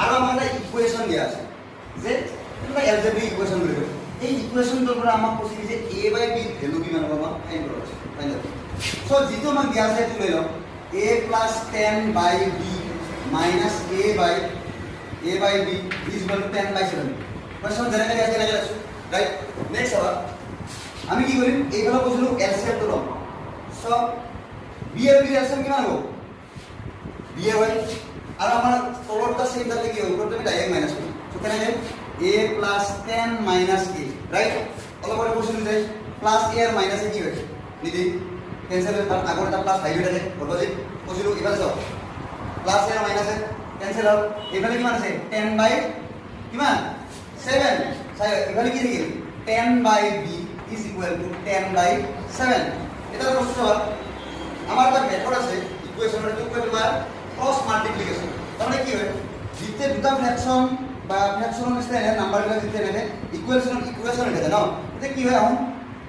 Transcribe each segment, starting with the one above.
আৰু আমাৰ এটা ইকুৱেশ্যন দিয়া আছে যে এটা এলজেব্ৰিক ইকুৱেশ্যন বুলি কয় এই ইকুৱেশ্যনটোৰ পৰা আমাক কৈছে যে a বাই b ভ্যালু কিমান হ'ব আমাক ফাইন্ড কৰা আছে ফাইন্ড আউট সো যেটো আমাক দিয়া আছে এইটো লৈ লওঁ a plus 10 by b minus a by b is equal to 10 by 7 question যেনেকৈ দিয়া আছে তেনেকৈ আছে ৰাইট নেক্সট হ'ব আমি কি কৰিম এইফালে কৈছিলো এলচিএমটো ল'ম সো b আৰু b এলচিএম কিমান হ'ব b হয় আৰু আমাৰ তলৰটা সেমটাতে কি হ'ব ওপৰতে আমি ডাইৰেক্ট মাইনাস কৰিম সো কেনেকৈ a plus 10 minus a right অলপ পরে কৈছিলো যে প্লাস a আর মাইনাস a কি হয় নিদি ক্যান্সেল হয় কারণ আগৰ এটা প্লাস হাইব্ৰিড আছে বলতো কৈছিলো এবাৰ চাও প্লাস a আর মাইনাস a ক্যান্সেল হ'ল এফালে কিমান আছে 10 বাই কিমান 7 চাই এফালে কি থাকিল 10 বাই b is equal to 10 বাই 7 এটা প্রশ্ন হ'ল আমাৰ এটা মেথড আছে ইকুয়েশনৰ এইটো কয় তোমাৰ ক্ৰস মাল্টিপ্লিকেশন তাহলে কি হয় দিতে দুটা ফ্ৰ্যাকশন বা ফ্ৰ্যাকশন নিশ্চয় নাম্বাৰবিলাক দিতে এনেকে ইকুয়েশন থাকে ন এটা কি হয় আহোঁ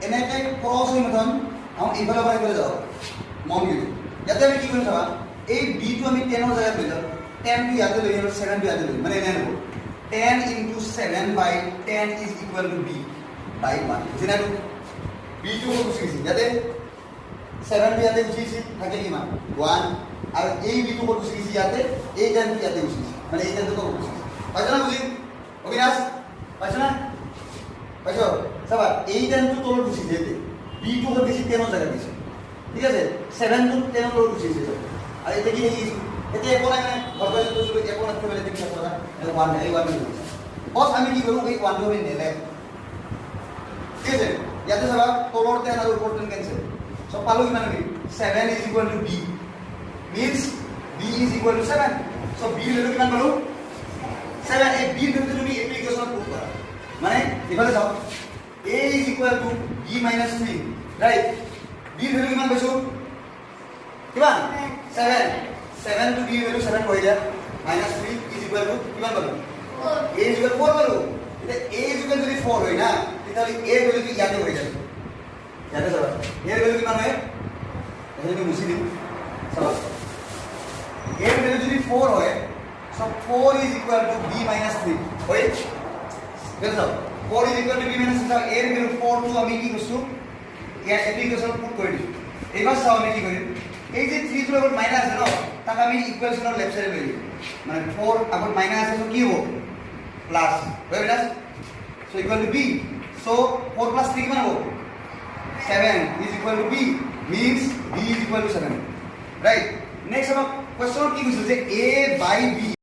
এনেকে ক্রস হৈ মতন আহোঁ এইফালে পৰা এইফালে যাওঁ মন দিওঁ ইয়াতে আমি কি কৰিম চাবা এই বি টো আমি 10 ৰ জায়গাত লৈ যাওঁ 10 টো ইয়াতে লৈ যাওঁ 7 টো ইয়াতে লৈ মানে এনে হ'ব 10 into 7 by 10 is equal to b by 1 বুঝিনা তো b টো গুছি গৈছে ইয়াতে 7 টো ইয়াতে গুছি গৈছে থাকে কিমান 1 আৰু এই b টো গুছি গৈছে ইয়াতে এই 10 টো ইয়াতে গুছি গৈছে মানে এই 10 টো গুছি গৈছে পাইছ না বুঝি অবিনাশ পাইছ না পাইছ চাবা এই 10 টো তলত গুছি যেতে b টো গুছি 10 ৰ জায়গাত দিছে ঠিক আছে 7 টো 10 ৰ তলত গুছি গৈছে আৰু এটা কি লিখিছো এটা একো নাই ঘৰলৈ কৈছিলো একো নাই ফেলে দেখি কথা এটা 1 এই 1 বস আমি কি করব এই 1 টো আমি নেলে ঠিক আছে ইয়াতে চাবা তলৰ 10 আৰু ওপৰ 10 ক্যান্সেল সব পালো কিমান কি 7 is equal to b means b is equal to 7 so b value কিমান পালো 7 এই b ভ্যালু তুমি এই ইকুয়েশন প্রুভ কৰা মানে এফালে যাও a is equal to b minus 3 right b value কিমান পাইছো কিমান 7 7 to b value 7 হৈ যায় minus 3 is equal to কিমান পালো 4 a is equal to 4 পালো এটা a is equal to 4 হয় না তাহলে a value কি ইয়াতে হৈ যায় ইয়াতে চাবা a value কিমান হয় এখানে মুছি দিম চাবা a value যদি 4 হয় so 4 is equal to b minus 3 হয় দেখো 4 is equal to b minus 3 a value 4 to আমি কি করছো ইয়ার অ্যাপ্লিকেশন পুট করে দিই এবার চাও আমি কি করি এই যে 3 টোর উপর মাইনাস আছে না তাকে আমি ইকুয়েশনের লেফট সাইডে লই মানে 4 আগত মাইনাস আছে তো কি হবে প্লাস হয় না so equal to b so 4 plus 3 কিমান হবে 7 is equal to b means b is equal to 7 right next আমরা কোশ্চেন কি বুঝছো যে a by b